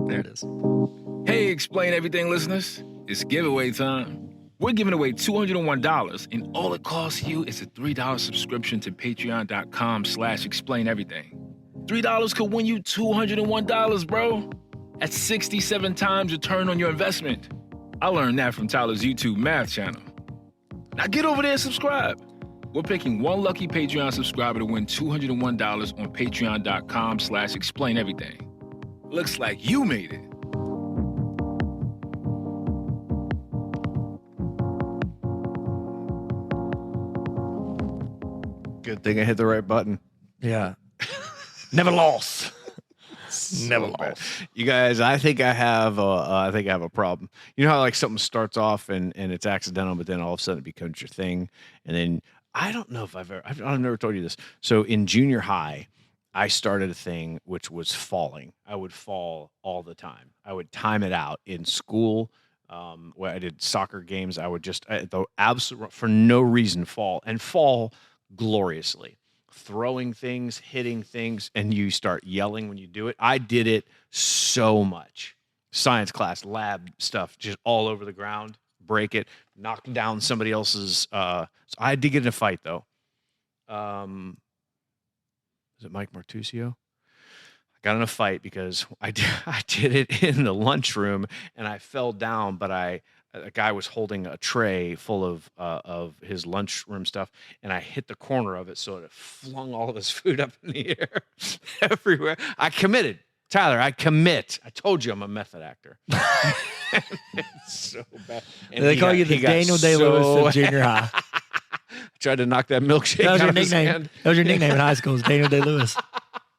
There it is. Hey, Explain Everything listeners. It's giveaway time. We're giving away $201, and all it costs you is a $3 subscription to patreon.com/explaineverything. $3 could win you $201, bro. That's 67 times return on your investment. I learned that from Tyler's YouTube math channel. Now get over there and subscribe. We're picking one lucky Patreon subscriber to win $201 on patreon.com/explaineverything. Looks like you made it. Good thing I hit the right button. Yeah. Never lost. Never bad. lost. You guys, I think I have a problem. You know how like something starts off and it's accidental, but then all of a sudden it becomes your thing. And then I don't know if I've never told you this. So in junior high, I started a thing which was falling. I would fall all the time. I would time it out in school. Where I did soccer games, I would just for no reason fall gloriously, throwing things, hitting things, and you start yelling when you do it. I did it so much. Science class, lab stuff, just all over the ground, break it, knock down somebody else's. So I did get in a fight though. Is it Mike Martusio? I got in a fight because I did it in the lunchroom and I fell down, but a guy was holding a tray full of his lunchroom stuff, and I hit the corner of it, so it flung all of his food up in the air everywhere. I committed. Tyler, I commit. I told you I'm a method actor. It's so bad. And they call you the Daniel Day-Lewis of junior high. Tried to knock that milkshake That was your out of his nickname. hand. That was your nickname in high school, was Daniel Day-Lewis.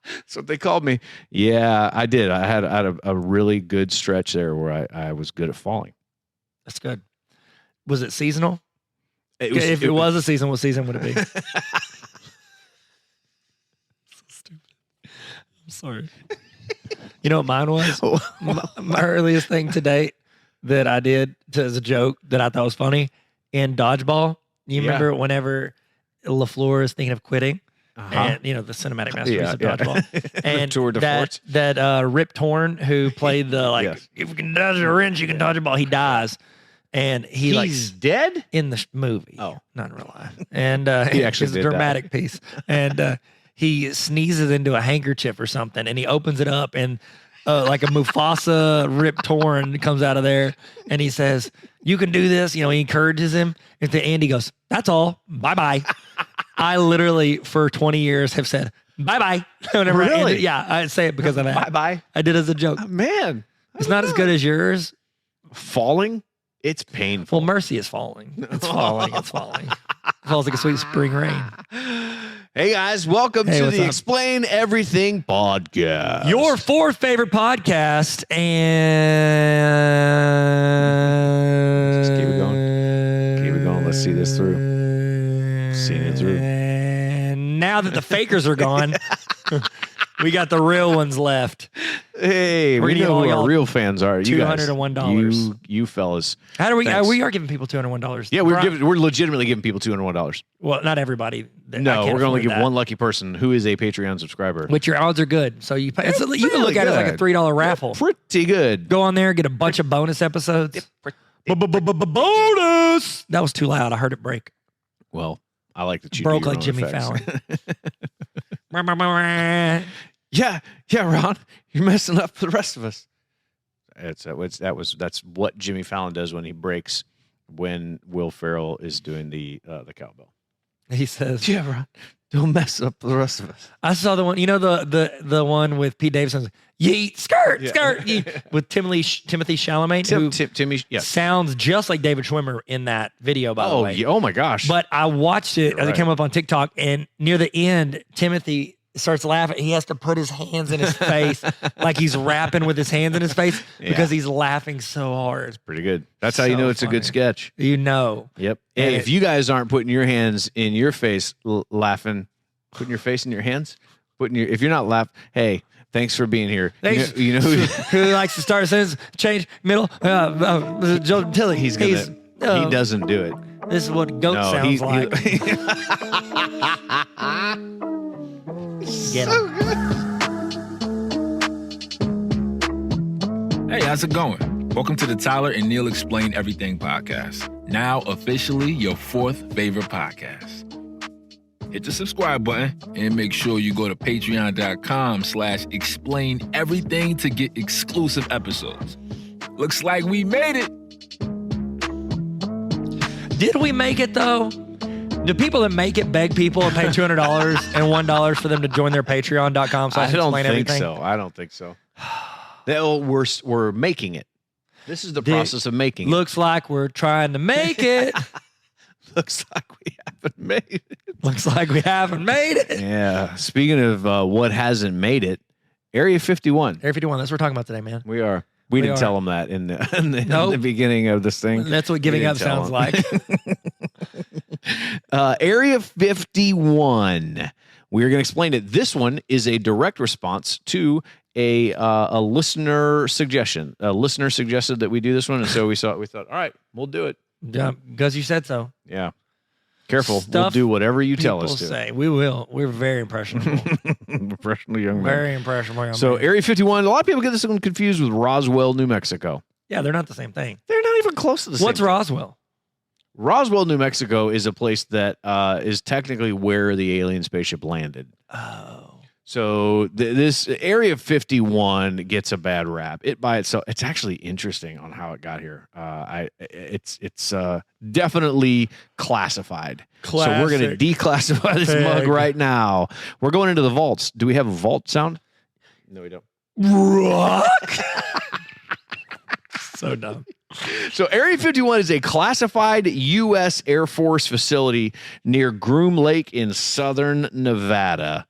That's what they called me. Yeah, I did. I had a really good stretch there where I was good at falling. That's good. Was it seasonal? If it was a season, what season would it be? So stupid. I'm sorry. You know what mine was? my earliest thing to date that I did as a joke that I thought was funny in dodgeball. You remember whenever LaFleur is thinking of quitting? And the cinematic masterpiece of dodgeball, and Tour de Force. that Rip Torn, who played the if you can dodge a wrench, you can dodge a ball. He dies, and he's dead in the movie. Oh, not in real life. And he actually it's a did dramatic piece. And he sneezes into a handkerchief or something, and he opens it up, and like a Mufasa Rip Torn comes out of there, and he says, "You can do this." He encourages him. And the Andy goes, "That's all. Bye bye." I literally, for 20 years, have said, bye-bye. Whenever Really? I say it because of that. Bye-bye. I did it as a joke. Oh, man. It's not as good as yours. Falling? It's painful. Well, Mercy is falling. It's falling. It's falling. It falls like a sweet spring rain. Hey, guys. Welcome to what's the up? Explain Everything podcast. Your fourth favorite podcast, and... Just keep it going. Keep it going. Let's see this through. Seeing it through. And now that the fakers are gone, we got the real ones left. Hey, We're we gonna give know all who y'all our real fans are. You guys. $201. You fellas. How do we? Thanks. We are giving people $201. Yeah, we're legitimately giving people $201. Well, not everybody. No, we're going to give that. one lucky person who is a Patreon subscriber. Which your odds are good. So you can look at it like a $3 raffle. Pretty good. Go on there, get a bunch of bonus episodes. Bonus. That was too loud. I heard it break. Well, I like that you Broke do your like own Jimmy effects. Fallon. Yeah, Ron, you're messing up for the rest of us. That's what Jimmy Fallon does when he breaks when Will Ferrell is doing the cowbell. He says, Yeah, Ron, don't mess up for the rest of us. I saw the one, the one with Pete Davidson, yeet, skirt, yeet, with Timothy Chalamet, who Timmy, sounds just like David Schwimmer in that video, by the way. Yeah, oh my gosh. But I watched it You're as right. it came up on TikTok, and near the end, Timothy starts laughing. He has to put his hands in his face like he's rapping with his hands in his face because he's laughing so hard. Pretty good. That's how you know it's a good sketch. Yep. Hey, if you guys aren't putting your hands in your face laughing, putting your face in your hands, if you're not laughing, hey, thanks for being here. You know who likes to start a sentence, change, middle, Joe Tilly. he doesn't do it. This is what goat sounds like. Get So him. good. Hey, how's it going? Welcome to the Tyler and Neil Explain Everything podcast. Now officially your fourth favorite podcast. Hit the subscribe button and make sure you go to patreon.com/explain everything to get exclusive episodes. Looks like we made it. Did we make it though? Do people that make it beg people and pay $200 and $1 for them to join their patreon.com? I don't explain think everything? so. I don't think so. We're making it. This is the process of making it. Looks like we're trying to make it. Looks like we haven't made it. Looks like we haven't made it. Yeah. Speaking of what hasn't made it, Area 51. Area 51, that's what we're talking about today, man. We are. We didn't tell them that in the beginning of this thing. That's what giving up sounds like. Area 51. We're going to explain it. This one is a direct response to a listener suggestion. A listener suggested that we do this one, and so we thought, all right, we'll do it. Yeah, because you said so. Yeah. Careful. Stuff we'll do whatever you tell us to. Say. We will. We're very impressionable. Impressionable young man. Very impressionable young So man. Area 51, a lot of people get this one confused with Roswell, New Mexico. Yeah, they're not the same thing. They're not even close to the same What's thing. Roswell? Roswell, New Mexico is a place that is technically where the alien spaceship landed. Oh. So this Area 51 gets a bad rap. It by itself, it's actually interesting on how it got here. It's definitely classified. So we're going to declassify this mug right now. We're going into the vaults. Do we have a vault sound? No, we don't. Rock? So dumb. So Area 51 is a classified U.S. Air Force facility near Groom Lake in southern Nevada.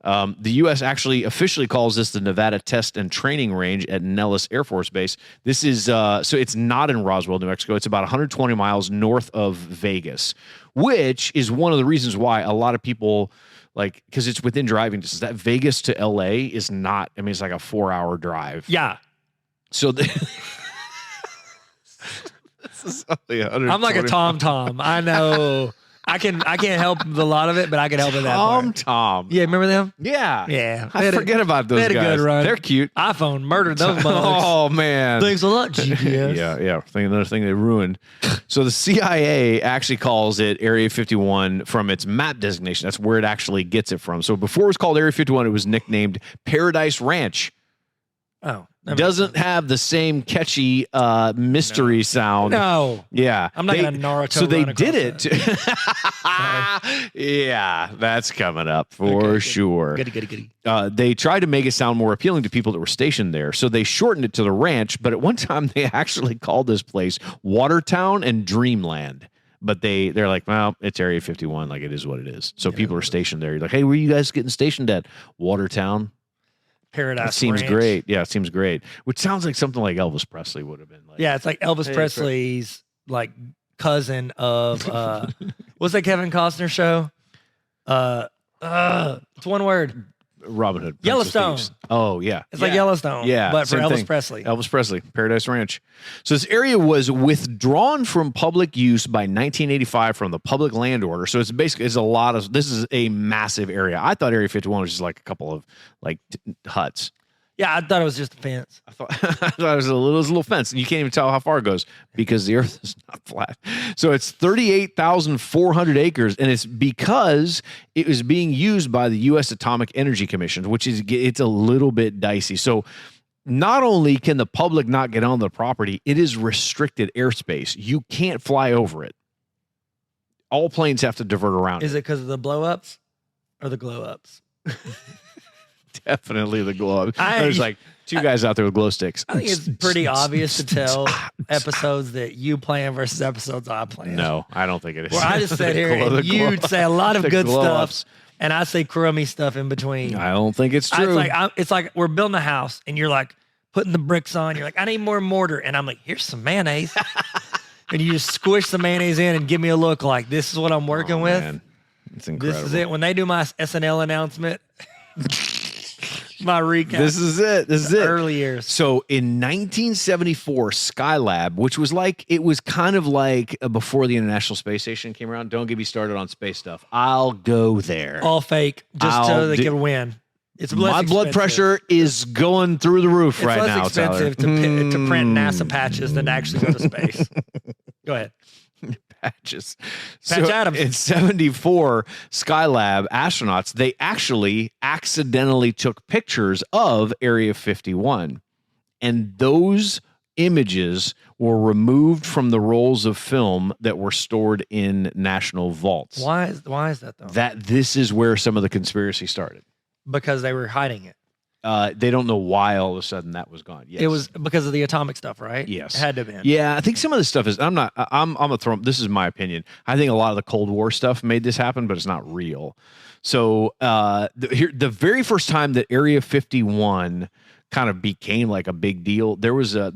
The U.S. actually officially calls this the Nevada Test and Training Range at Nellis Air Force Base. This is so it's not in Roswell, New Mexico. It's about 120 miles north of Vegas, which is one of the reasons why a lot of people because it's within driving distance. That Vegas to L.A. is not. I mean, it's like a 4-hour drive. Yeah. So this is only 120. I'm like a Tom. I know. I can't help a lot of it, but I can help with that part. Tom. Yeah, remember them? Yeah. Yeah. I forget about those they had guys. a good run. They're cute. iPhone murdered those bugs. Oh, man. Thanks a lot, GPS. Yeah. Another thing they ruined. So the CIA actually calls it Area 51 from its map designation. That's where it actually gets it from. So before it was called Area 51, it was nicknamed Paradise Ranch. Oh. Doesn't have the same catchy mystery sound. No. Yeah. I'm not going to Naruto. So they run did across it. Yeah, that's coming up for sure. Goody. They tried to make it sound more appealing to people that were stationed there. So they shortened it to the ranch. But at one time, they actually called this place Watertown and Dreamland. But they're like, well, it's Area 51. Like, it is what it is. So people are stationed there. You're like, hey, where are you guys getting stationed at? Watertown. Paradise It seems Ranch. great. Yeah, it seems great. Which sounds like something like Elvis Presley would have been like. Yeah, it's like Elvis Presley's like cousin of what's that Kevin Costner show? It's one word. Robin Hood. Prince of Yellowstone. Thieves. Oh, yeah. It's like Yellowstone. Yeah, But for same Elvis thing. Presley. Elvis Presley, Paradise Ranch. So this area was withdrawn from public use by 1985 from the public land order. So it's basically this is a massive area. I thought Area 51 was just like a couple of huts. Yeah, I thought it was just a fence. I thought it was a little fence, and you can't even tell how far it goes because the Earth is not flat. So it's 38,400 acres, and it's because it was being used by the U.S. Atomic Energy Commission, which is it's a little bit dicey. So not only can the public not get on the property, it is restricted airspace. You can't fly over it. All planes have to divert around. Is it because of the blow ups or the glow ups? Definitely the glow. There's like two guys out there with glow sticks. I think it's pretty obvious to tell episodes that you plan versus episodes I plan. No, I don't think it is. Where I just sit here and you'd say a lot of good stuff, and I say crummy stuff in between. I don't think it's true. It's like we're building a house, and you're like putting the bricks on. You're like, I need more mortar, and I'm like, here's some mayonnaise, and you just squish the mayonnaise in and give me a look like this is what I'm working with. Man. It's incredible. This is it. When they do my SNL announcement. My recap. This is it. Early years. So in 1974, Skylab, which was kind of like before the International Space Station came around. Don't get me started on space stuff. I'll go there. All fake, just so they could win. It's less My blood expensive. pressure is going through the roof It's right less now, expensive to print NASA patches than to actually go to space. Go ahead. Patches. Patch Adams. In 74, Skylab astronauts, they actually accidentally took pictures of Area 51. And those images were removed from the rolls of film that were stored in national vaults. Why is that though? This is where some of the conspiracy started. Because they were hiding it. They don't know why all of a sudden that was gone. Yes. It was because of the atomic stuff, right? Yes. It had to have been. Yeah, I think some of this stuff is. I'm gonna throw. This is my opinion. I think a lot of the Cold War stuff made this happen, but it's not real. So the very first time that Area 51 kind of became like a big deal, there's a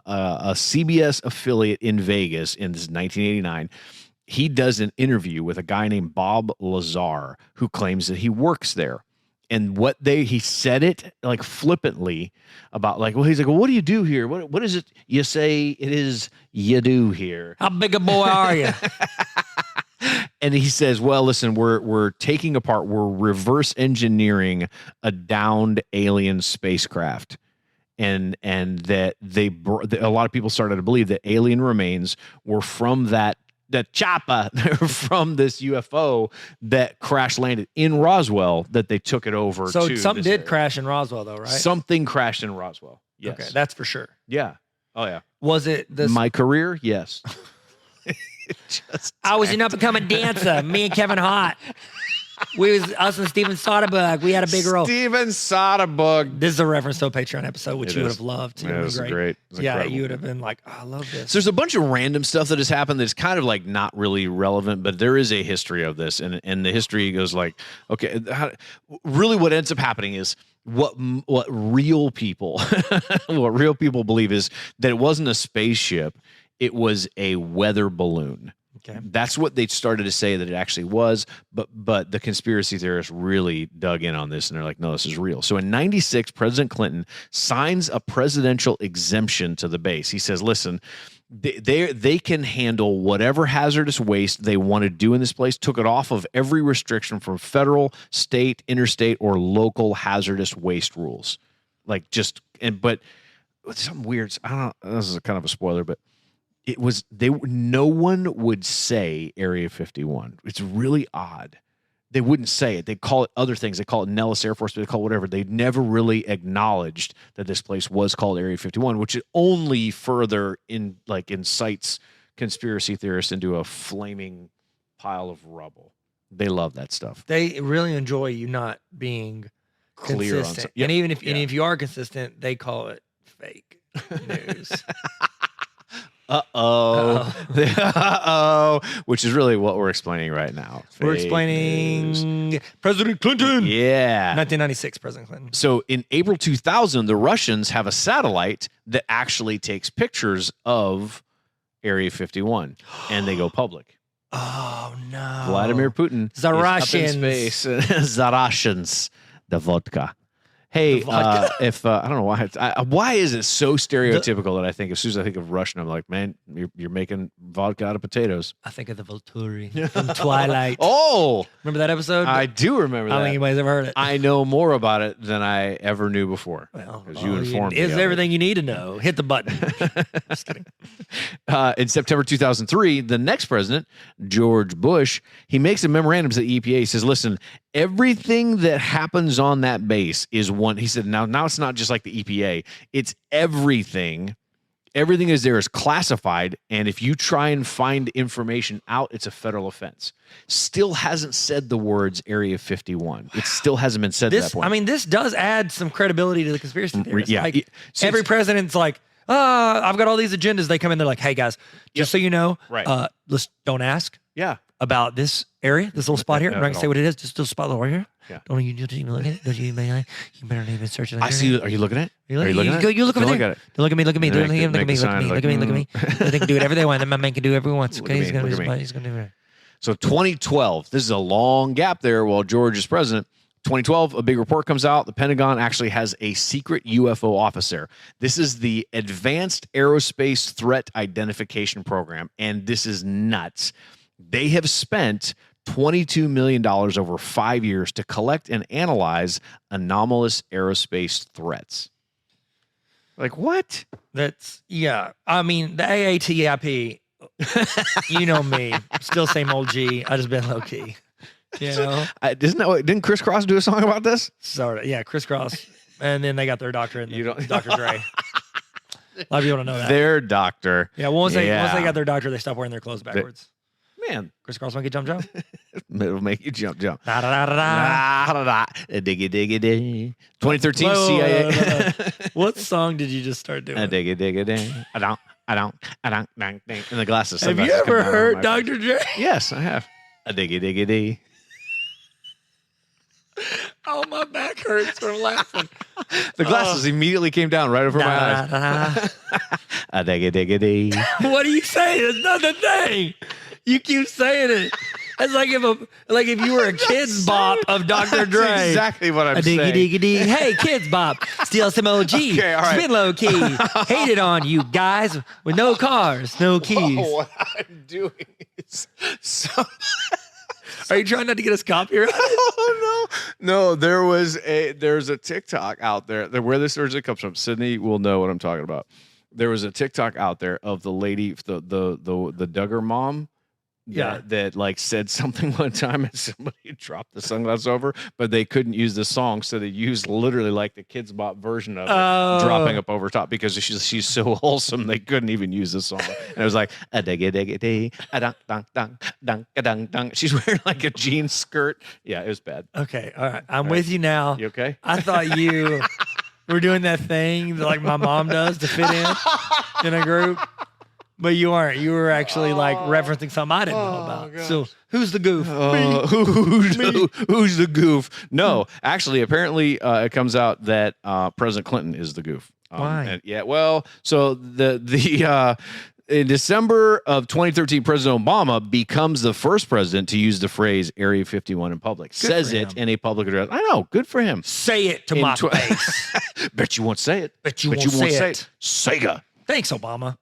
CBS affiliate in Vegas in this 1989. He does an interview with a guy named Bob Lazar who claims that he works there. And he said it like flippantly about like, well, he's like, well, what do you do here? What is it you say it is you do here? How big a boy are you? And he says, well, listen, we're taking apart, we're reverse engineering a downed alien spacecraft. And that a lot of people started to believe that alien remains were from the chopper from this UFO that crash landed in Roswell, that they took it over. So to something this did area. crash in Roswell, though, right? Something crashed in Roswell. Yes. Okay, that's for sure. Yeah. Oh yeah. Was it this? My career? Yes. I was an up and coming dancer. Me and Kevin Hart. Us and Steven Soderbergh. We had a big role. Steven Soderbergh. This is a reference to a Patreon episode, which It you would is. have loved. Yeah, it was great. It was Yeah, incredible. you would have been like, oh, I love this. So there's a bunch of random stuff that has happened that's kind of like not really relevant, but there is a history of this, and the history goes like, okay, really what ends up happening is what real people believe is that it wasn't a spaceship, it was a weather balloon. Okay. That's what they started to say that it actually was, but the conspiracy theorists really dug in on this, and they're like, no, this is real. So in 96, President Clinton signs a presidential exemption to the base. He says, listen, they can handle whatever hazardous waste they want to do in this place, took it off of every restriction from federal, state, interstate, or local hazardous waste rules. But something weird, I don't know, this is kind of a spoiler, but no one would say Area 51. It's really odd. They wouldn't say it. They call it other things. They call it Nellis Air Force, they call it whatever. They never really acknowledged that this place was called Area 51, which only further incites conspiracy theorists into a flaming pile of rubble. They love that stuff. They really enjoy you not being Clear on consistent. Yep. And even if Yeah. you are consistent, they call it fake news. Which is really what we're explaining right now. We're Fake explaining news. President Clinton. Yeah. 1996, President Clinton. So in April 2000, the Russians have a satellite that actually takes pictures of Area 51, and they go public. Oh no! Vladimir Putin The is Russians. up in space. The Russians, the vodka. Hey, The vodka. I don't know why is it so stereotypical that I think as soon as I think of Russian, I'm like, man, you're making vodka out of potatoes. I think of the Volturi from Twilight. Oh, Remember that episode? I do remember I don't that. think anybody's ever heard it. I know more about it than I ever knew before. Well, because you informed me. It's of it. everything you need to know. Hit the button. Just kidding. In September 2003, the next president, George Bush, he makes a memorandum to the EPA. He says, listen, everything that happens on that base is one. He said, now it's not just like the EPA. It's everything. Everything is there is classified. And if you try and find information out, it's a federal offense. Still hasn't said the words Area 51. It still hasn't been said at that point. I mean, this does add some credibility to the conspiracy theories. Yeah. Like, every president's like, I've got all these agendas. They come in, they're like, hey guys, just so you know, Right. let's don't ask yeah. about this area, this little spot here. No, I'm not gonna no. say what it is, just a little spot over here. Yeah. Don't you even look at it? Don't you even search it? I see. Are you looking at it? You Are you looking at it? You look over Don't there. look at it. Don't look at me. Look at me. Look Make at me. Look at me. a Look at sign me. like, Look at me. Look at me. They can do whatever they want. Then my man can do whatever he wants. Look Okay, at he's me, gonna look do at me. he's gonna do it. So 2012, this is a long gap there while George is president. 2012, a big report comes out. The Pentagon actually has a secret UFO officer. This is the Advanced Aerospace Threat Identification Program, and this is nuts. They have spent $22 million over 5 years to collect and analyze anomalous aerospace threats. Like what? That's I mean, the AATIP. You know me, still same old G. I just been low key. You know, Didn't Chris Cross do a song about this? Sort of, yeah. Crisscross, and then they got their doctorate. You don't- Dr. Dre. A lot of people don't know that. Their doctor. Yeah, once they got their doctor, they stopped wearing their clothes backwards. Man, Crisscross monkey jump jump. it'll make you jump. Da, da, da, da, da. Diggy diggy dig. 2013 Whoa, CIA. What song did you just start doing? Diggy diggy dig. I don't. And the glasses. Have you sunglasses ever come down on heard my Dr. Dre? face. Yes, I have. A diggy diggy dig. Oh, my back hurts from laughing. The glasses immediately came down right over my Da, eyes. da, da. A diggy diggy dig. What are you saying? It's not the thing. You keep saying it. It's like if you were a kids bop of Dr. Dre. That's exactly what I'm A diggy saying. diggy dig. Hey, kids bop. Steal some OG. Okay, all right. Spin low key. Hated on you guys with no cars, no keys. Oh, what I'm doing is so. Are you trying not to get us copyright? Oh no! There's a TikTok out there where this originally comes from. Sydney will know what I'm talking about. There was a TikTok out there of the lady, the Duggar mom. That like said something one time and somebody dropped the sunglasses over, but they couldn't use the song, so they used literally like the Kids Bop version of it, dropping up over top because she's so wholesome they couldn't even use the song. And it was like a diggy diggy dee, a dunk dunk dunk dunk a dunk dunk. She's wearing like a jean skirt. Yeah, it was bad. Okay, all right. I'm with you now. You okay? I thought you were doing that thing that like my mom does to fit in a group. But you aren't. You were actually like referencing something I didn't know about. gosh. So who's the goof? Who's the goof? No, actually, apparently, it comes out that President Clinton is the goof. Why? So in December of 2013, President Obama becomes the first president to use the phrase Area 51 in public. Says for it him. in a public address. I know, good for him. Say it to In my tw- face. Bet you won't say it. Bet you won't say it. Sega. Thanks, Obama.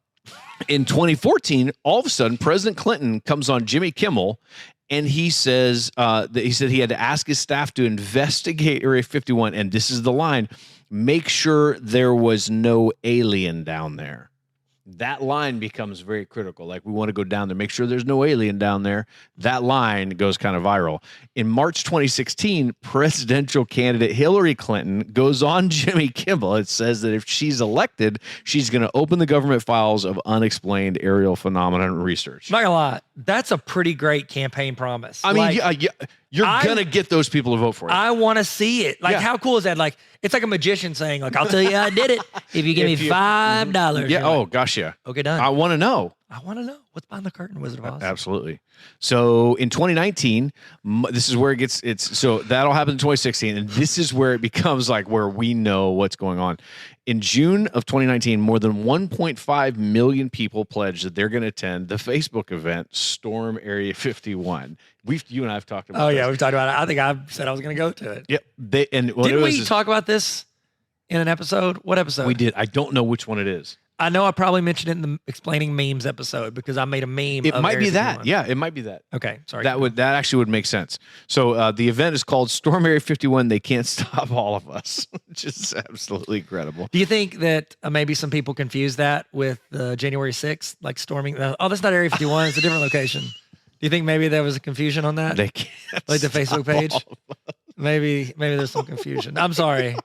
In 2014, all of a sudden, President Clinton comes on Jimmy Kimmel, and he says that he said he had to ask his staff to investigate Area 51, and this is the line: make sure there was no alien down there. That line becomes very critical. Like, we want to go down there, make sure there's no alien down there. That line goes kind of viral. In March 2016, presidential candidate Hillary Clinton goes on Jimmy Kimmel. It says that if she's elected, she's going to open the government files of unexplained aerial phenomenon research. I'm not gonna lie. That's a pretty great campaign promise. I mean, Like, you're going to get those people to vote for you. I want to see it. Like, Yeah. how cool is that? Like, it's like a magician saying, like, I'll tell you I did it if you give If me you- $5. yeah. You're Oh, like, gosh, yeah. okay, done. I want to know. I want to know what's behind the curtain, Wizard of Oz. Absolutely. So in 2019, this is where so that'll happen in 2016, and this is where it becomes like where we know what's going on. In June of 2019, more than 1.5 million people pledged that they're going to attend the Facebook event Storm Area 51. You and I have talked about. Oh this. yeah, we've talked about it. I think I said I was going to go to it. Yep. Didn't we talk about this in an episode? What episode? We did. I don't know which one it is. I know I probably mentioned it in the explaining memes episode because I made a meme. It of might be Area that. 51. Yeah, it might be that. Okay, sorry. That actually would make sense. So the event is called Storm Area 51. They can't stop all of us, which is absolutely incredible. Do you think that maybe some people confuse that with January 6th, like storming? Oh, that's not Area 51. It's a different location. Do you think maybe there was a confusion on that? They can't Like the stop Facebook page? all of us. Maybe there's some confusion. I'm sorry.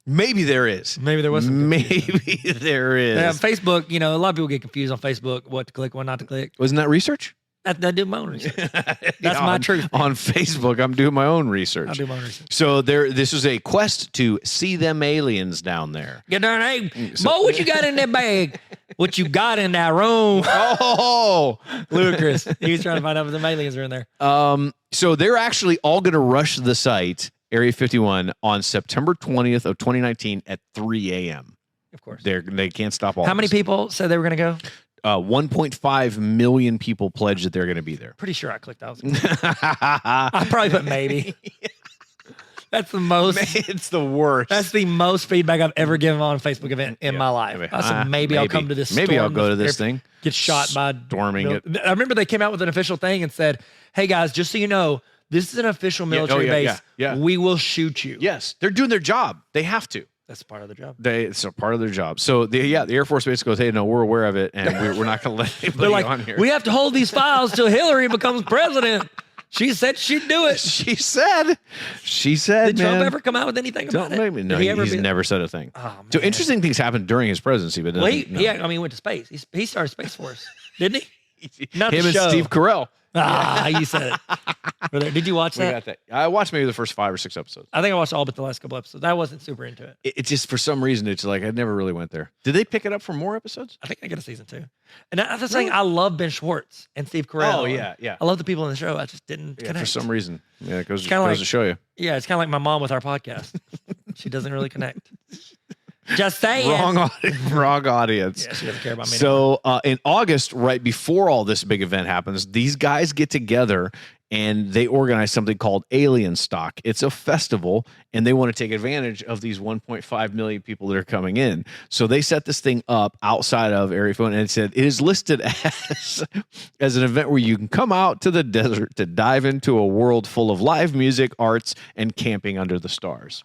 Maybe there is. Maybe there was some confusion. Maybe there is. Yeah, Facebook, a lot of people get confused on Facebook, what to click, what not to click. Wasn't that research? I do my own research. That's my truth. On Facebook, I'm doing my own research. I do my own research. So this is a quest to see them aliens down there. Get down, hey, Mo, what you got in that bag? What you got in that room? Oh, Ludicrous. He was trying to find out if the aliens are in there. so they're actually all going to rush the site, Area 51, on September 20th of 2019 at 3 a.m. Of course. They can't stop all. How of many us. people said they were going to go? 1.5 million people pledged that they're going to be there. Pretty sure I clicked. I probably put maybe. That's the most. It's the worst. That's the most feedback I've ever given on a Facebook event in my life. I said, maybe I'll come to this. Maybe I'll storm go to the- this thing. Get shot by storming it. I remember they came out with an official thing and said, "Hey guys, just so you know, this is an official military base. Yeah. We will shoot you." Yes, they're doing their job. They have to. That's part of the job. It's a part of their job. So the Air Force Base goes, hey, no, we're aware of it, and we're not going to let anybody They're like, on here. we have to hold these files till Hillary becomes president. She said she'd do it. She said. Did Trump ever come out with anything about Don't make me. it? No, Did he ever he's be- never said a thing. Oh, So man. interesting things happened during his presidency, but Well, he no. went to space. He started Space Force, didn't he? Not him the and show. Steve Carell. You said it. Did you watch We that? got that. I watched maybe the first 5 or 6 episodes. I think I watched all but the last couple episodes. I wasn't super into it. It just for some reason it's like I never really went there. Did they pick it up for more episodes? I think they got a season 2. And that's the thing. I love Ben Schwartz and Steve Carell. Oh, yeah. I love the people in the show. I just didn't Yeah, connect. for some reason. Yeah, it goes kinda like- to show you. Yeah, it's kind of like my mom with our podcast. She doesn't really connect. Just saying. Wrong audience. Yeah, she doesn't care about me. So in August, right before all this big event happens, these guys get together and they organize something called Alien Stock. It's a festival, and they want to take advantage of these 1.5 million people that are coming in. So they set this thing up outside of Area 51, and it said it is listed as an event where you can come out to the desert to dive into a world full of live music, arts, and camping under the stars.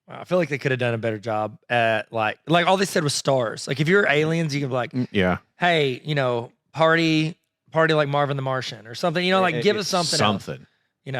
I feel like they could have done a better job at like all they said was stars. Like if you're aliens, you can be like, Yeah. hey, party like Marvin the Martian or something. Like give us something. Else.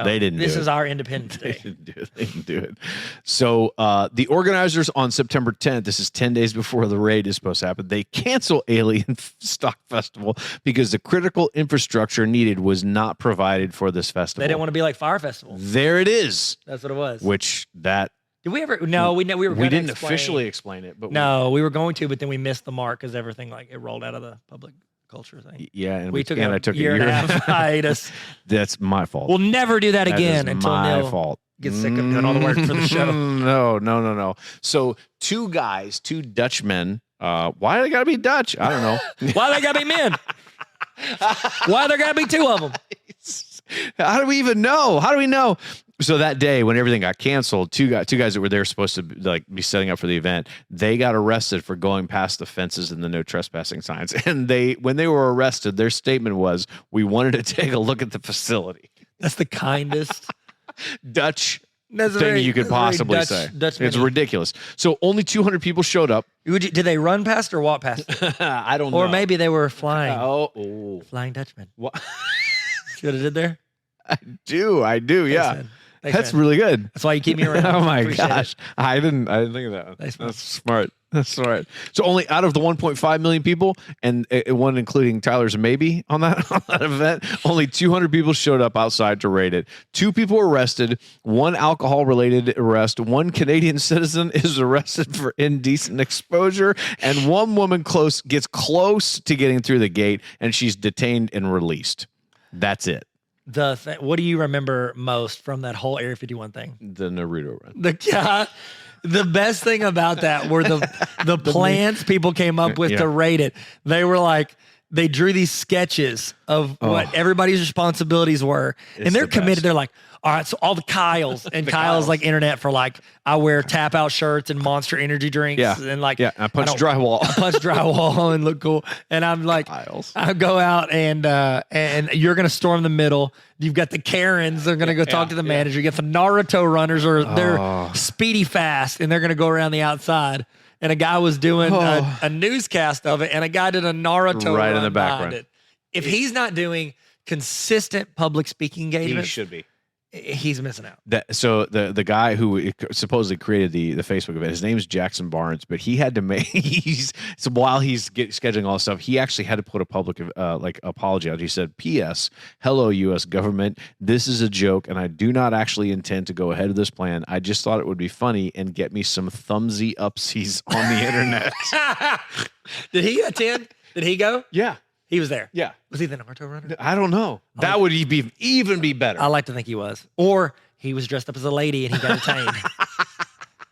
They didn't This do is it. our Independence They Day. didn't do it. So the organizers on September 10th, this is 10 days before the raid is supposed to happen, they cancel Alien Stock Festival because the critical infrastructure needed was not provided for this festival. They didn't want to be like Fire Festival. There it is. That's what it was. Which that Did we ever? No, we were. we gonna didn't explain. officially explain it, but No, we were going to, but then we missed the mark because everything it rolled out of the public culture thing. yeah, and We took and a I took year and a half hiatus. That's my fault. We'll never do that again That is until my Neil fault. gets sick of doing all the work for the show. No. So two Dutchmen. Why they gotta be Dutch? I don't know. Why they gotta be men? Why there gotta be 2 of them? How do we even know? How do we know? So that day when everything got canceled, two guys that were there supposed to be setting up for the event, they got arrested for going past the fences and the no trespassing signs. And when they were arrested, their statement was, "We wanted to take a look at the facility." That's the kindest Dutch That's a thing very- you could that's very possibly Dutch- say. Dutch It's menu. ridiculous. So only 200 people showed up. Did they run past or walk past? I don't know. Or maybe they were flying. Oh. Flying Dutchman. What? See what I did there? I do. Yeah. man. Thanks, That's man. really good. That's why you keep me around. Oh my Appreciate gosh. it. I didn't think of that one. Thanks, man. That's smart. That's smart. So only out of the 1.5 million people, and one including Tyler's maybe on that event, only 200 people showed up outside to raid it. 2 people were arrested, 1 alcohol-related arrest, 1 Canadian citizen is arrested for indecent exposure, and 1 woman gets close to getting through the gate, and she's detained and released. That's it. What do you remember most from that whole Area 51 thing? The Naruto run. The best thing about that were the plans people came up with Yeah. to rate it. They were like, they drew these sketches of what everybody's responsibilities were. It's And they're the best. committed. They're like, all right, so all the Kyles and Kyle's like internet for like, I wear tap out shirts and Monster energy drinks. Yeah. And like, Yeah, I punch don't- drywall. I punch drywall and look cool. And I'm like, Kyles. I go out and you're going to storm the middle. You've got the Karens. They're going to go talk to the manager. You get the Naruto runners they're speedy fast and they're going to go around the outside. And a guy was doing a newscast of it and a guy did a Naruto Right in run the background. behind it. If he's not doing consistent public speaking engagement, should be. he's missing out. So the guy who supposedly created the Facebook event, his name is Jackson Barnes, but he had to make so while he's scheduling all this stuff, he actually had to put a public apology out. He said, "P.S. Hello, U.S. government. This is a joke, and I do not actually intend to go ahead of this plan. I just thought it would be funny and get me some thumbsy upsies on the internet." Did he attend? Did he go? Yeah, He was there. yeah. Was he the Naruto runner? I don't know. That would even be better. I like to think he was. Or he was dressed up as a lady and he got detained.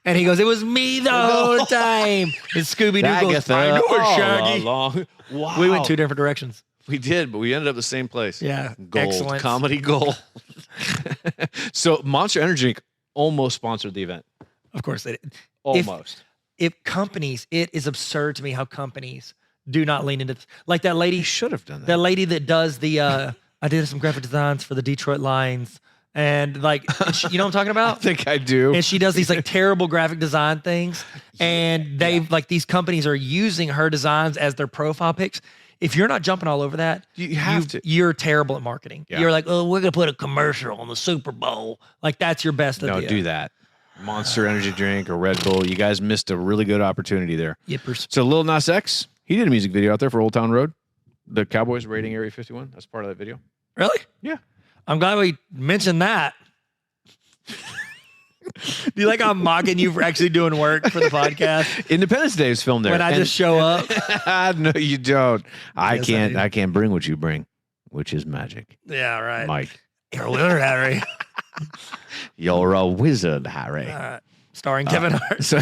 And he goes, "It was me the whole time." And Scooby-Doo goes, "I know it, Shaggy." Wow. We went 2 different directions. We did, but we ended up the same place. Yeah. Gold. Excellent. Comedy gold. So Monster Energy almost sponsored the event. Of course they did. Almost. If companies, it is absurd to me how companies do not lean into this. Like that lady He should have done that. That lady that does the I did some graphic designs for the Detroit Lions, and like you know what I'm talking I about? think I do. And she does these like terrible graphic design things, and they've like these companies are using her designs as their profile pics. If you're not jumping all over that, You have to. You're terrible at marketing. Yeah. You're like, oh, we're gonna put a commercial on the Super Bowl. Like that's your best idea. Don't do that. Monster Energy drink or Red Bull. You guys missed a really good opportunity there. Yippers. So Lil Nas X, he did a music video out there for Old Town Road. The Cowboys raiding Area 51. That's part of that video. Really? Yeah. I'm glad we mentioned that. Do you like how I'm mocking you for actually doing work for the podcast Independence Day is filmed there. when I just show up? No, you don't. I Yes, can't. do. I can't bring what you bring, which is magic. Yeah, right. Mike, You're a winner, Harry. you're a wizard, Harry. Starring Kevin Hart. So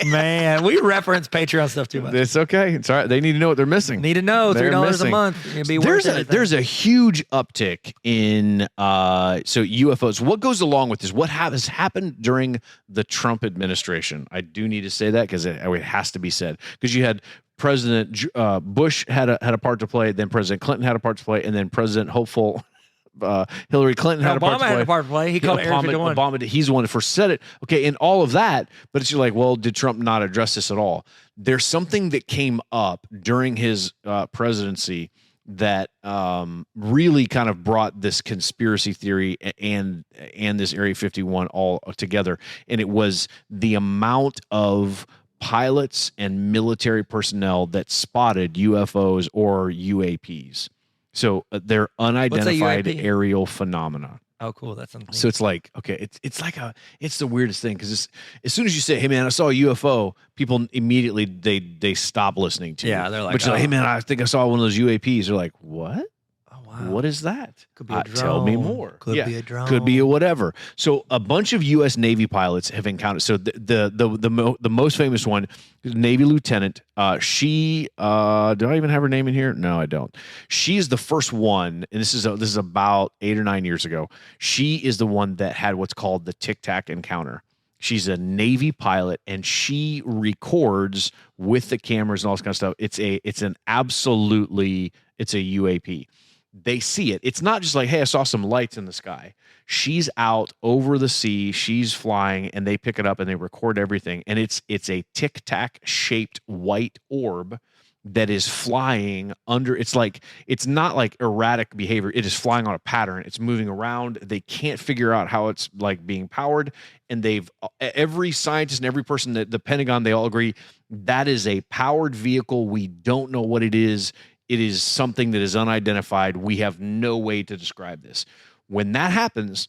Man, we reference Patreon stuff too much. it's okay. It's all right. They need to know what they're missing. Need to know They're $3 a missing. month. It'd be worth everything. There's a huge uptick in so UFOs. What goes along with this? What has happened during the Trump administration? I do need to say that because it has to be said, because you had President Bush had a part to play, then President Clinton had a part to play, and then President hopeful Hillary Clinton had a part to Obama play. had a part to play. He called Area 51. Obama, he's the one that first said it. Okay, and all of that, but it's like, well, did Trump not address this at all? There's something that came up during his presidency that really kind of brought this conspiracy theory and this Area 51 all together, and it was the amount of pilots and military personnel that spotted UFOs or UAPs. So they're unidentified UAP? aerial phenomena. Oh, cool. That's something. So it's like, okay, it's the weirdest thing, because as soon as you say, hey man, I saw a UFO, people immediately they stop listening to you. Yeah, they're like, but you're like, oh. hey man, I think I saw one of those UAPs. They're like, what? Oh, wow. What is that? Could be a Tell me drone. more. Could Yeah. be a drone. Could be a whatever. So a bunch of U.S. Navy pilots have encountered. So the most famous one, Navy lieutenant. She do I even have her name in here? No, I don't. She is the first one, and this is about 8 or 9 years ago. She is the one that had what's called the Tic Tac encounter. She's a Navy pilot, and she records with the cameras and all this kind of stuff. It's a UAP. They see it. It's not just like, hey, I saw some lights in the sky. She's out over the sea. She's flying, and they pick it up and they record everything. And it's a Tic Tac shaped white orb that is flying under. It's not like erratic behavior. It is flying on a pattern. It's moving around. They can't figure out how it's like being powered. And every scientist and every person that the Pentagon, they all agree that is a powered vehicle. We don't know what it is. It is something that is unidentified. We have no way to describe this. When that happens,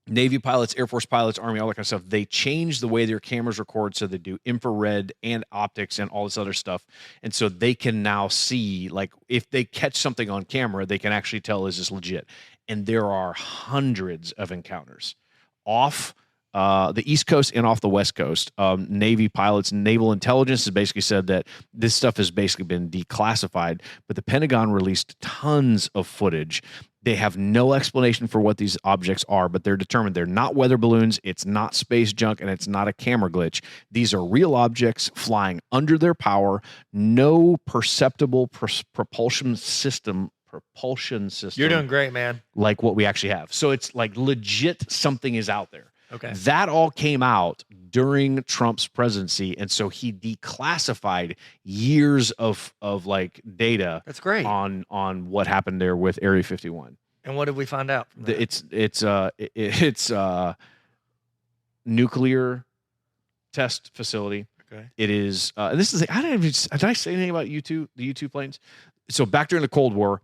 Navy pilots, Air Force pilots, Army, all that kind of stuff, they change the way their cameras record, so they do infrared and optics and all this other stuff. And so they can now see, like, if they catch something on camera, they can actually tell, is this legit? And there are hundreds of encounters off the East Coast and off the West Coast. Navy pilots, naval intelligence has basically said that this stuff has basically been declassified, but the Pentagon released tons of footage. They have no explanation for what these objects are, but they're determined they're not weather balloons, it's not space junk, and it's not a camera glitch. These are real objects flying under their power, no perceptible propulsion system. You're doing great, man. Like what we actually have. So it's like legit something is out there. Okay. That all came out during Trump's presidency, and so he declassified years of like data. That's great. on what happened there with Area 51. And what did we find out? From that? It's nuclear test facility. Okay. It is. And this is. Did I say anything about the U-2 planes? So back during the Cold War,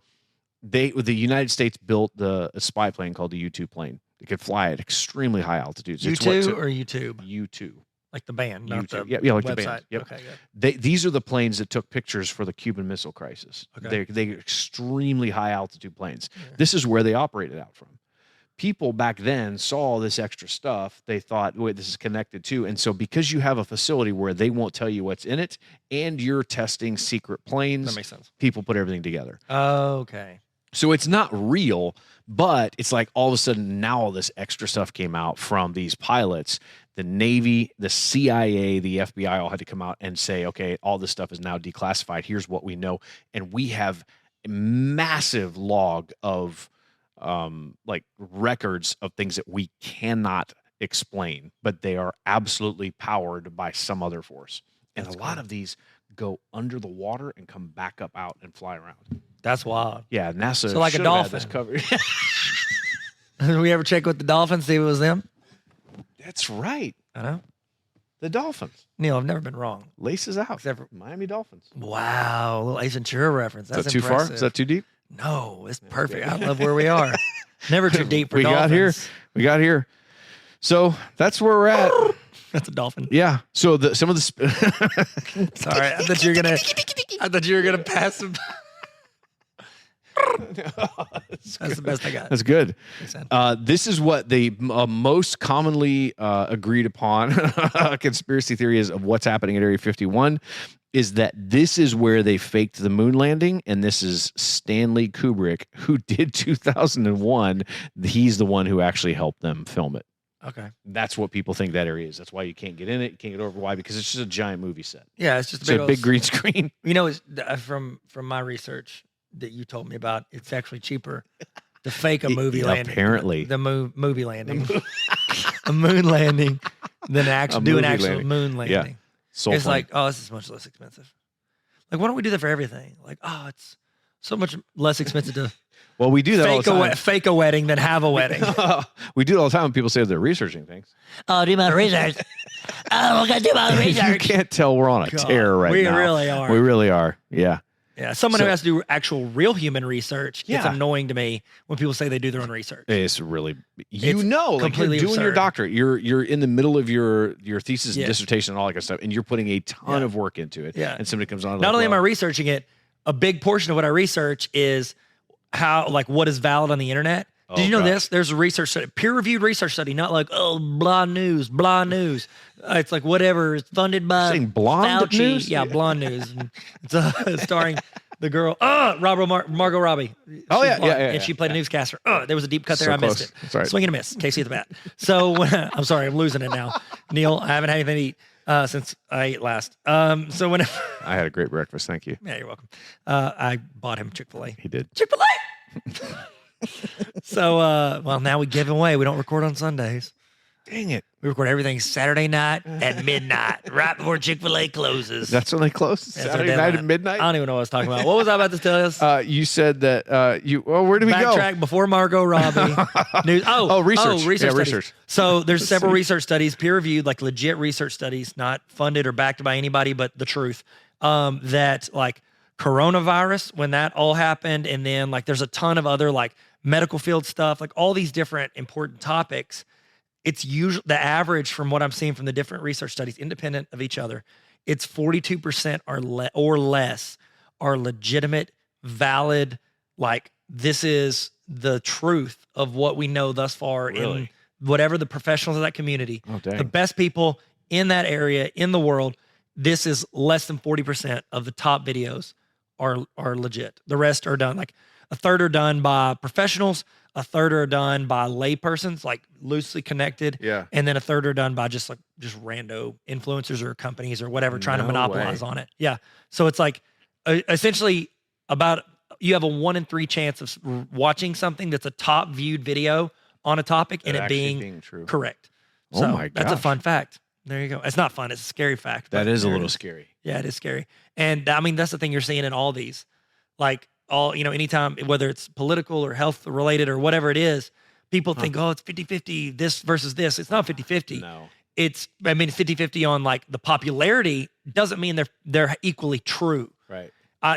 the United States built a spy plane called the U-2 plane. It could fly at extremely high altitudes. U2 or YouTube? U2. Like the band, not U2. the Yeah, like website. the band. Yep. Okay, good. These are the planes that took pictures for the Cuban Missile Crisis. Okay. They're extremely high altitude planes. Yeah. This is where they operated out from. People back then saw this extra stuff. They thought, wait, this is connected too. And so because you have a facility where they won't tell you what's in it and you're testing secret planes, That makes sense. people put everything together. Okay. So it's not real, but it's like all of a sudden now all this extra stuff came out from these pilots. The Navy, the CIA, the FBI all had to come out and say, okay, all this stuff is now declassified. Here's what we know. And we have a massive log of like records of things that we cannot explain, but they are absolutely powered by some other force. And That's a lot cool. of these go under the water and come back up out and fly around. That's wild. Yeah, NASA So like a should have had this dolphin. covered. Did we ever check with the Dolphins, see if it was them? That's right. I know. The Dolphins. Neil, I've never been wrong. Laces out. Except for, Miami Dolphins. wow, a little Ace Ventura reference. Is That's that too impressive. far? Is that too deep? No, it's perfect. I love where we are. Never too deep for We dolphins. got here. We got here. So that's where we're at. That's a dolphin. Yeah. So some of the Sorry, I thought you were gonna pass him. That's the best I got. That's good. Thanks, Ed. This is what the most commonly agreed upon conspiracy theory is of what's happening at Area 51 is that this is where they faked the moon landing, and this is Stanley Kubrick, who did 2001. He's the one who actually helped them film it. Okay. That's what people think that area is. That's why you can't get in it. You can't get over. Why? Because it's just a giant movie set. Yeah, it's just It's a big green screen. You know, it's, from my research that you told me about, it's actually cheaper to fake a movie landing. Apparently. The movie landing. A moon landing than actually do an movie actual landing. moon landing. Yeah. Soul It's plane. like, oh, this is much less expensive. Like, why don't we do that for everything? Like, oh, it's so much less expensive to well, we do that all the time. fake a wedding than have a wedding. We do it all the time when people say they're researching things. Oh, do my research. Oh, we're gonna do my You research. can't tell we're on a God, tear right we now. really are. We really are. Yeah. Yeah, someone So- who has to do actual real human research. It's Yeah. annoying to me when people say they do their own research. It's really It's like you're completely doing your absurd. doctorate. You're in the middle of your thesis Yeah. and dissertation and all that kind of stuff, and you're putting a ton Yeah. of work into it. Yeah. And somebody comes on. Not only am I researching it, a big portion of what I research is how, like, what is valid on the internet. Oh, Did you know God. this? There's a research study, peer-reviewed research study, not like, oh, blah news. It's like whatever is funded by saying blonde Fauci. news? Yeah, blonde news. And it's starring the girl, Margot Robbie. Oh, She's yeah, blonde, yeah, yeah, and she yeah, played a newscaster. There was a deep cut there. So I missed close. it. That's right. Swing and a miss. Casey at the bat. So I'm sorry, I'm losing it now. Neil, I haven't had anything to eat since I ate last. So whenever I had a great breakfast. Thank you. yeah, you're welcome. I bought him Chick-fil-A. He did. Chick-fil-A. So, well, now we give away. We don't record on Sundays. Dang it. We record everything Saturday night at midnight, right before Chick-fil-A closes. That's when they close. That's our Saturday night deadline. at midnight. I don't even know what I was talking about. What was I about to tell us? You said that where did we go? Backtrack before Margot Robbie. News. Research. research Yeah, studies. research. So there's several research studies, peer-reviewed, like legit research studies, not funded or backed by anybody, but the truth. That like coronavirus, when that all happened, and then like there's a ton of other like medical field stuff, like all these different important topics. It's usually the average from what I'm seeing from the different research studies, independent of each other. It's 42% or less are legitimate, valid. Like this is the truth of what we know thus far Really? in whatever the professionals of that community, Oh, dang. the best people in that area in the world. This is less than 40% of the top videos are legit. The rest are done. Like a third are done by professionals. A third are done by laypersons, like loosely connected. Yeah. And then a third are done by just rando influencers or companies or whatever trying to No monopolize way. on it. Yeah. So it's like essentially you have a 1 in 3 chance of watching something that's a top viewed video on a topic and it actually being true. correct. Oh So my that's a gosh. fun fact. There you go. It's not fun. It's a scary fact. That but is a there it little is. scary. Yeah, it is scary. And I mean, that's the thing you're seeing in all these. Like anytime, whether it's political or health related or whatever it is, people think, oh, it's 50-50, this versus this. It's not 50-50. No. It's 50-50 on like the popularity doesn't mean they're equally true. Right.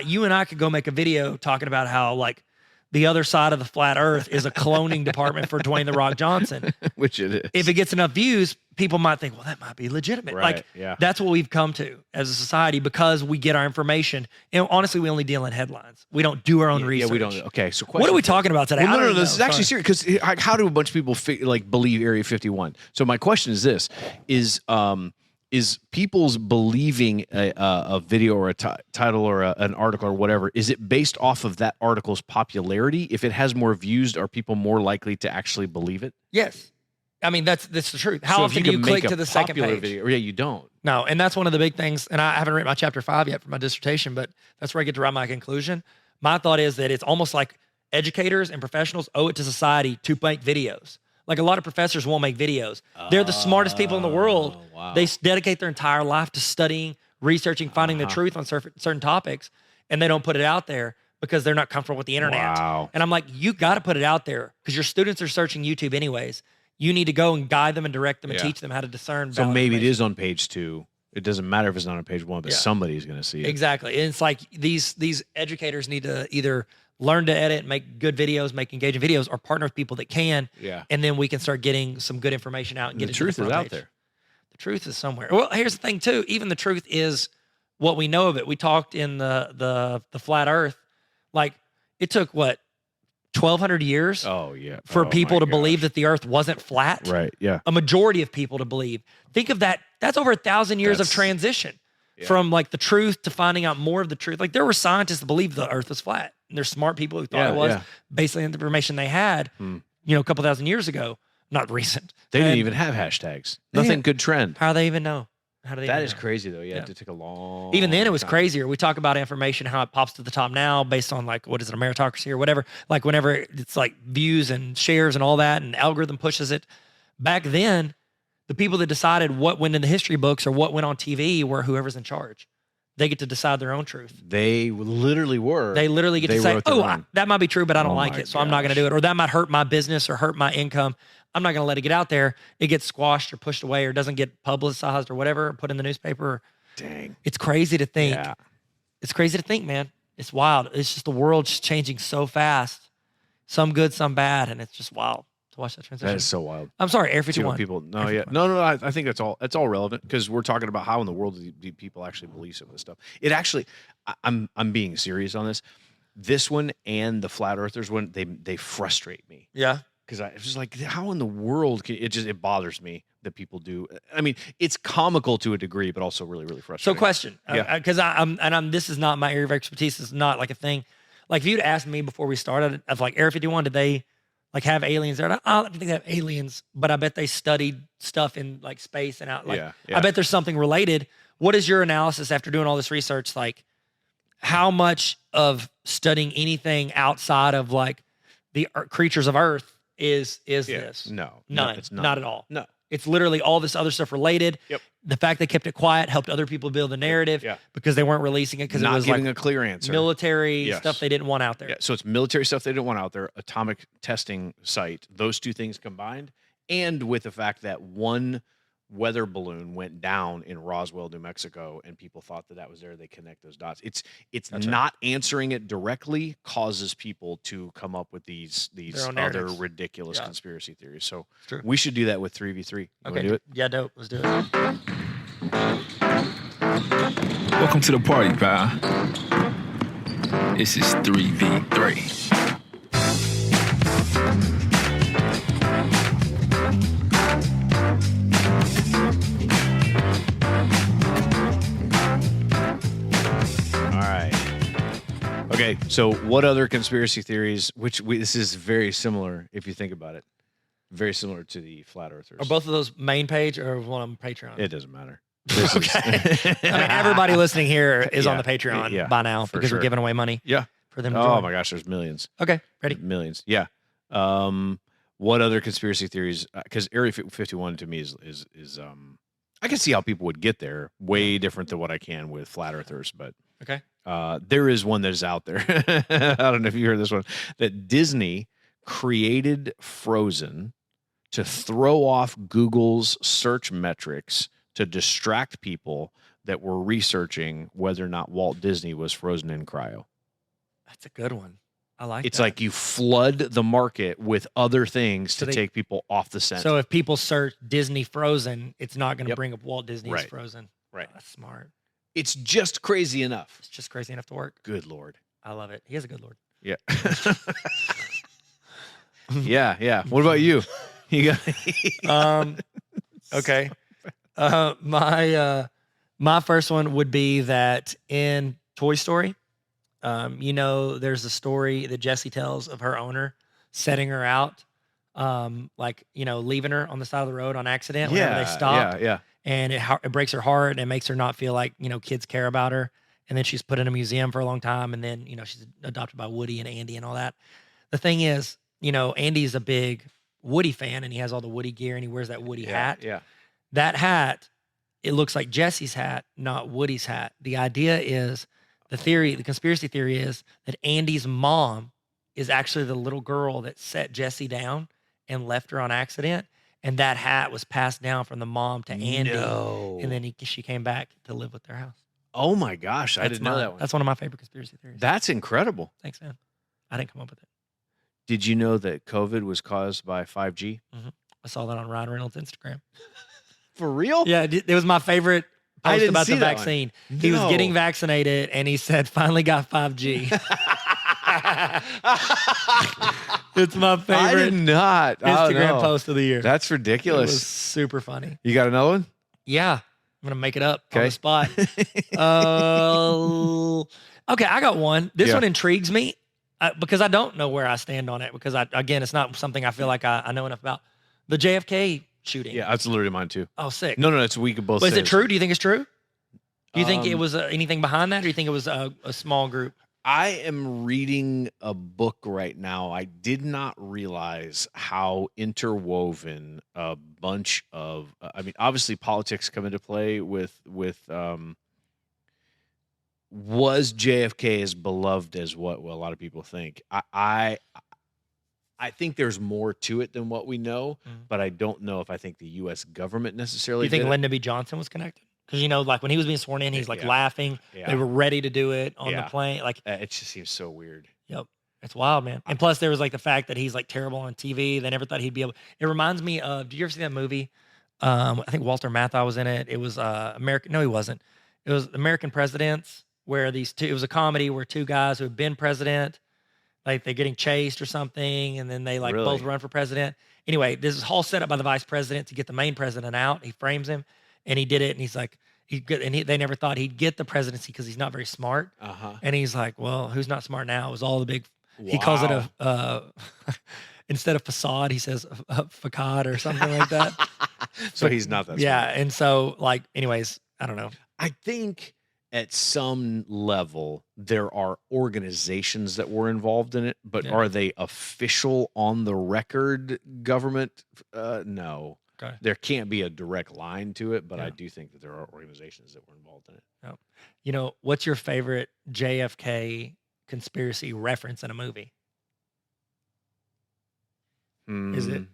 You and I could go make a video talking about how like the other side of the flat earth is a cloning department for Dwayne The Rock Johnson. Which it is. If it gets enough views, people might think, well, that might be legitimate. Right, Like, yeah. that's what we've come to as a society because we get our information. And honestly, we only deal in headlines. We don't do our own research. Yeah, we don't. Okay, so What are we talking about today? Well, I no, don't no, even this is know. actually Sorry. serious because how do a bunch of people believe Area 51? So my question is this: is is people's believing a video or a title or an article or whatever, is it based off of that article's popularity? If it has more views, are people more likely to actually believe it? Yes. I mean, that's the truth. How So often do you click to the second page? video, yeah, you don't. No, and that's one of the big things. And I haven't written my chapter 5 yet for my dissertation, but that's where I get to write my conclusion. My thought is that it's almost like educators and professionals owe it to society to make videos. Like a lot of professors won't make videos. They're the smartest people in the world. Wow. They dedicate their entire life to studying, researching, finding the truth on certain topics, and they don't put it out there because they're not comfortable with the internet. Wow. And I'm like, you got to put it out there because your students are searching YouTube anyways. You need to go and guide them and direct them and teach them how to discern. So maybe it is on page 2. It doesn't matter if it's not on page 1, but somebody's going to see it. Exactly. And it's like these educators need to either learn to edit, make good videos, make engaging videos, or partner with people that can. Yeah. And then we can start getting some good information out and get the truth is out there. The truth is somewhere. Well, here's the thing too. Even the truth is what we know of it. We talked in the flat Earth. Like it took what 1,200 years. Oh yeah. For people to my believe gosh. that the Earth wasn't flat. Right. Yeah. A majority of people to believe. Think of that. That's over 1,000 years of That's- transition from like the truth to finding out more of the truth. Like there were scientists that believed the Earth was flat. And there's smart people who thought it was based on the information they had, a couple thousand years ago. Not recent. They didn't even have hashtags. Nothing could trend. How do they even know? How do they? That even is know? crazy though. Yeah, it took a long. Even then, it was time. crazier. We talk about information, how it pops to the top now, based on like what is it, a meritocracy or whatever. Like whenever it's like views and shares and all that, and algorithm pushes it. Back then, the people that decided what went in the history books or what went on TV were whoever's in charge. They get to decide their own truth. They literally were. They literally get to say, wrote their own. that might be true, but I don't like my it, so I'm not going to gosh. do it. Or that might hurt my business or hurt my income. I'm not going to let it get out there. It gets squashed or pushed away or doesn't get publicized or whatever, or put in the newspaper. Dang. It's crazy to think. Yeah. It's crazy to think, man. It's wild. It's just the world's just changing so fast. Some good, some bad, and it's just wild to watch that transition. That is so wild. I'm sorry, Air See 51. what people. No, Air yeah, 51. no. I think that's all relevant because we're talking about how in the world do people actually believe some of this stuff. It actually, I'm being serious on this. This one and the flat earthers one, they frustrate me Yeah. because it's just like how in the world can it bothers me that people do. I mean, it's comical to a degree, but also really really So frustrating. question, Yeah. because this is not my area of expertise. It's not like a thing. Like if you'd asked me before we started, of like Area 51, did they like have aliens there? I don't think they have aliens, but I bet they studied stuff in like space and out. Like Yeah. I bet there's something related. What is your analysis after doing all this research? Like how much of studying anything outside of like the creatures of Earth is this? No, None. it's Not at all. No. It's literally all this other stuff related. Yep. The fact they kept it quiet helped other people build the narrative Yeah. because they weren't releasing it because it Not was giving like a clear answer. military Yes. stuff they didn't want out there. Yeah, so it's military stuff they didn't want out there, atomic testing site, those two things combined, and with the fact that one weather balloon went down in Roswell, New Mexico, and people thought that was there. They connect those dots. It's That's not answering it directly causes people to come up with these Their own other narratives. ridiculous Yeah. conspiracy theories. So True. we should do that with 3v3. You wanna Okay. do it? Yeah, dope. Let's do it. Welcome to the party, pal. This is 3v3. All right. Okay, so what other conspiracy theories, this is very similar if you think about it, very similar to the flat earthers. Are both of those main page or one of them Patreon? It doesn't matter. Okay. I mean, everybody listening here is on Yeah. the Patreon Yeah, by now for because we're sure. giving away money Yeah. for them to Oh join. my gosh, there's millions. Okay, ready? Millions. Yeah. What other conspiracy theories? Because Area 51 to me is I can see how people would get there. Way different than what I can with flat earthers, but Okay. there is one that is out there. I don't know if you heard this one. That Disney created Frozen to throw off Google's search metrics to distract people that were researching whether or not Walt Disney was frozen in cryo. That's a good one. I like It's that. like you flood the market with other things So to they- take people off the scent. So if people search Disney Frozen, it's not going to Yep. bring up Walt Disney's Right. Frozen. Right. Oh, that's smart. It's just crazy enough. It's just crazy enough to work. Good Lord. I love it. He is a good Lord. Yeah. yeah. What about you? You got Okay. My first one would be that in Toy Story, there's a story that Jessie tells of her owner setting her out, leaving her on the side of the road on accident whenever they stop. Yeah. And it breaks her heart and it makes her not feel like, kids care about her. And then she's put in a museum for a long time. And then, she's adopted by Woody and Andy and all that. The thing is, Andy's a big Woody fan and he has all the Woody gear and he wears that Woody hat. Yeah. That hat, it looks like Jesse's hat, not Woody's hat. The idea is, the conspiracy theory is that Andy's mom is actually the little girl that set Jesse down and left her on accident. And that hat was passed down from the mom to Andy. No. And then she came back to live with their house. Oh my gosh, I didn't know that one. That's one of my favorite conspiracy theories. That's incredible. Thanks, man. I didn't come up with it. Did you know that COVID was caused by 5G? Mm-hmm. I saw that on Ryan Reynolds' Instagram. For real? Yeah, it was my favorite post about the vaccine. No. He was getting vaccinated and he said, finally got 5G. It's my favorite I did not. Instagram post of the year. That's ridiculous. It was super funny. You got another one? Yeah. I'm going to make it up on the spot. Okay, I got one. This one intrigues me because I don't know where I stand on it because, it's not something I feel like I know enough about. The JFK shooting. Yeah, that's literally mine too. Oh, sick. No, it's we could both But is say it true? Do you think it's true? Do you think it was anything behind that or do you think it was a small group? I am reading a book right now. I did not realize how interwoven a bunch of, obviously politics come into play with was JFK as beloved as what a lot of people think? I think there's more to it than what we know, but I don't know if I think the U.S. government necessarily. Do you think did Lyndon B. Johnson was connected? Because like when he was being sworn in, he's laughing. Yeah. They were ready to do it on the plane. Like it just seems so weird. Yep, it's wild, man. And plus, there was like the fact that he's like terrible on TV. They never thought he'd be able. It reminds me of. Did you ever see that movie? I think Walter Matthau was in it. It was American. No, he wasn't. It was American Presidents, where these two. It was a comedy where two guys who had been president. Like they're getting chased or something, and then they both run for president. Anyway, this is all set up by the vice president to get the main president out. He frames him, and he did it. And he's like, they never thought he'd get the presidency because he's not very smart. And he's like, well, who's not smart now? It was all the big. Wow. He calls it a instead of facade, he says facade or something like that. So he's not that smart. Yeah, and so anyways, I don't know. I think at some level, there are organizations that were involved in it, but are they official on the record government? No. Okay. There can't be a direct line to it, but I do think that there are organizations that were involved in it. Yep. What's your favorite JFK conspiracy reference in a movie? Is it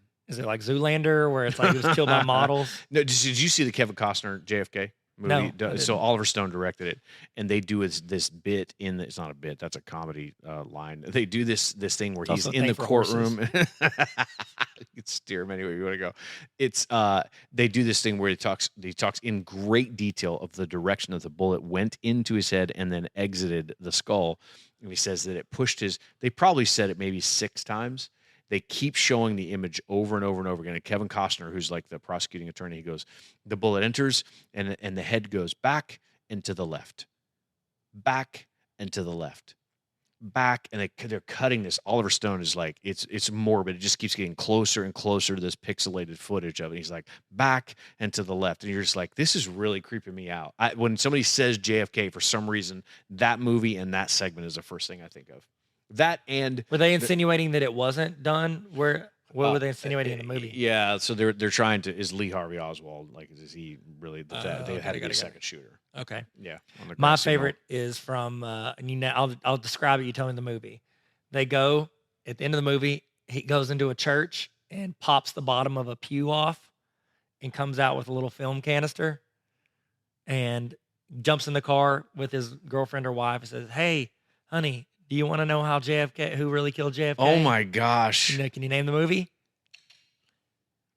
like Zoolander where it's like he was killed by models? No, did you see the Kevin Costner JFK movie? No, so Oliver Stone directed it, and they do this bit it's not a bit, that's a comedy line. They do this thing where he's in the courtroom. You can steer him anywhere you want to go. It's they do this thing where he talks in great detail of the direction that the bullet went into his head and then exited the skull. And he says that it pushed they probably said it maybe 6 times. They keep showing the image over and over and over again. And Kevin Costner, who's like the prosecuting attorney, he goes, the bullet enters and the head goes back and to the left, back and to the left, back. And they're cutting this. Oliver Stone is like, it's morbid. It just keeps getting closer and closer to this pixelated footage of it. He's like, back and to the left. And you're just like, this is really creeping me out. When somebody says JFK, for some reason, that movie and that segment is the first thing I think of. That and were they insinuating that it wasn't done? What were they insinuating in the movie? Yeah, so they're trying to. Is Lee Harvey Oswald is he really? They had to get a second shooter. Okay, yeah. My favorite is from I'll describe it. You tell me the movie. They go at the end of the movie. He goes into a church and pops the bottom of a pew off, and comes out with a little film canister, and jumps in the car with his girlfriend or wife and says, "Hey, honey. Do you want to know who really killed JFK? Oh my gosh. Can you name the movie?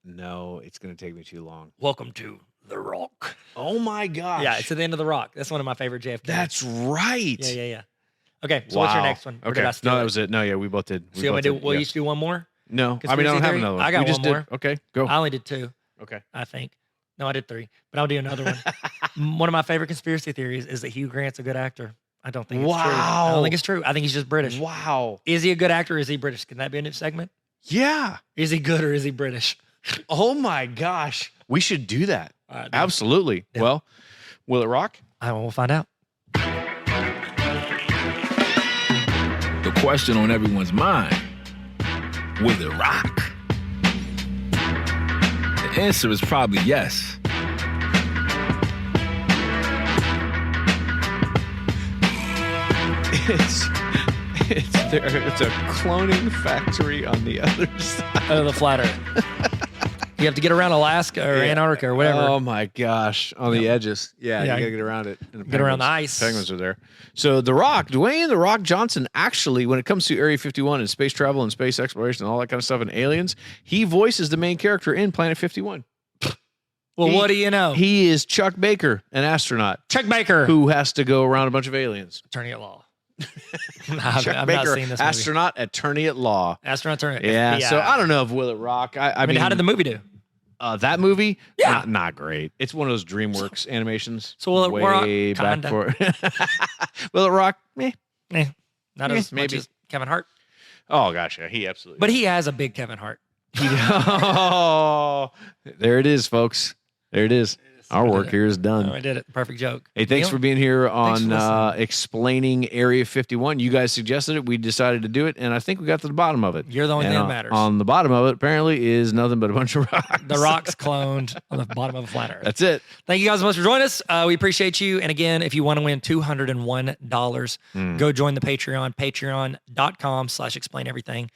No, it's going to take me too long. Welcome to The Rock. Oh my gosh. Yeah, it's at the end of The Rock. That's one of my favorite JFK. That's right. Yeah. Okay, so what's your next one? Okay. No, that was it. No, yeah, we both did. We'll each do one more? No, I don't have another one. I got one more. Okay, go. I only did 2. Okay. I think. No, I did 3, but I'll do another one. One of my favorite conspiracy theories is that Hugh Grant's a good actor. I don't think it's true. I don't think it's true. I think he's just British. Wow. Is he a good actor or is he British? Can that be a new segment? Yeah. Is he good or is he British? Oh my gosh. We should do that. All right, Absolutely. Yeah. Well, will it rock? We'll find out. The question on everyone's mind, will it rock? The answer is probably yes. It's a cloning factory on the other side. The flat Earth. You have to get around Alaska or Antarctica or whatever. Oh my gosh, on the edges. Yeah, you gotta get around it. And Get around the ice. Penguins are there. So The Rock, Dwayne The Rock Johnson, actually, when it comes to Area 51 and space travel and space exploration and all that kind of stuff and aliens, he voices the main character in Planet 51. Well, what do you know? He is Chuck Baker, an astronaut. Chuck Baker. Who has to go around a bunch of aliens. Attorney at law. Chuck I've Baker, not seen this movie. astronaut, attorney at law. Astronaut attorney. Yeah, FBI. so I don't know if Will It Rock. I mean, how did the movie do? That movie? Yeah. Not great. It's one of those DreamWorks animations. So Will It Rock? Way back Kinda. for Will It Rock? Meh. Not as much maybe. as Kevin Hart. Oh gosh, yeah, he absolutely. But he has a big Kevin Hart. Oh, there it is, folks. There it is. Our work here is done. Oh, I did it. Perfect joke. Hey, thanks Neil? for being here Thanks for on listening. explaining Area 51. You guys suggested it. We decided to do it, and I think we got to the bottom of it. You're the only And thing that matters. On the bottom of it, apparently, is nothing but a bunch of rocks. The Rock's cloned on the bottom of a flat Earth. That's it. Thank you guys so much for joining us. We appreciate you. And again, if you want to win $201, go join the Patreon, patreon.com/explain everything.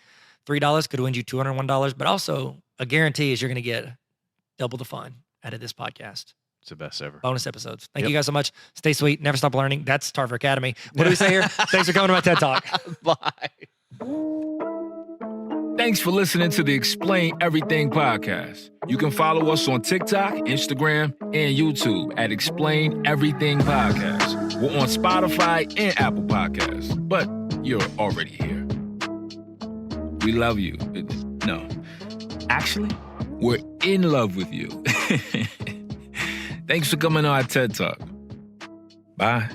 $3 could win you $201, but also a guarantee is you're going to get double the fun out of this podcast. It's the best ever. Bonus episodes. Thank you guys so much. Stay sweet. Never stop learning. That's Tarver Academy. What do we say here? Thanks for coming to my TED Talk. Bye. Thanks for listening to the Explain Everything podcast. You can follow us on TikTok, Instagram, and YouTube at Explain Everything Podcast. We're on Spotify and Apple Podcasts, but you're already here. We love you. No, actually, we're in love with you. Thanks for coming on our TED Talk. Bye.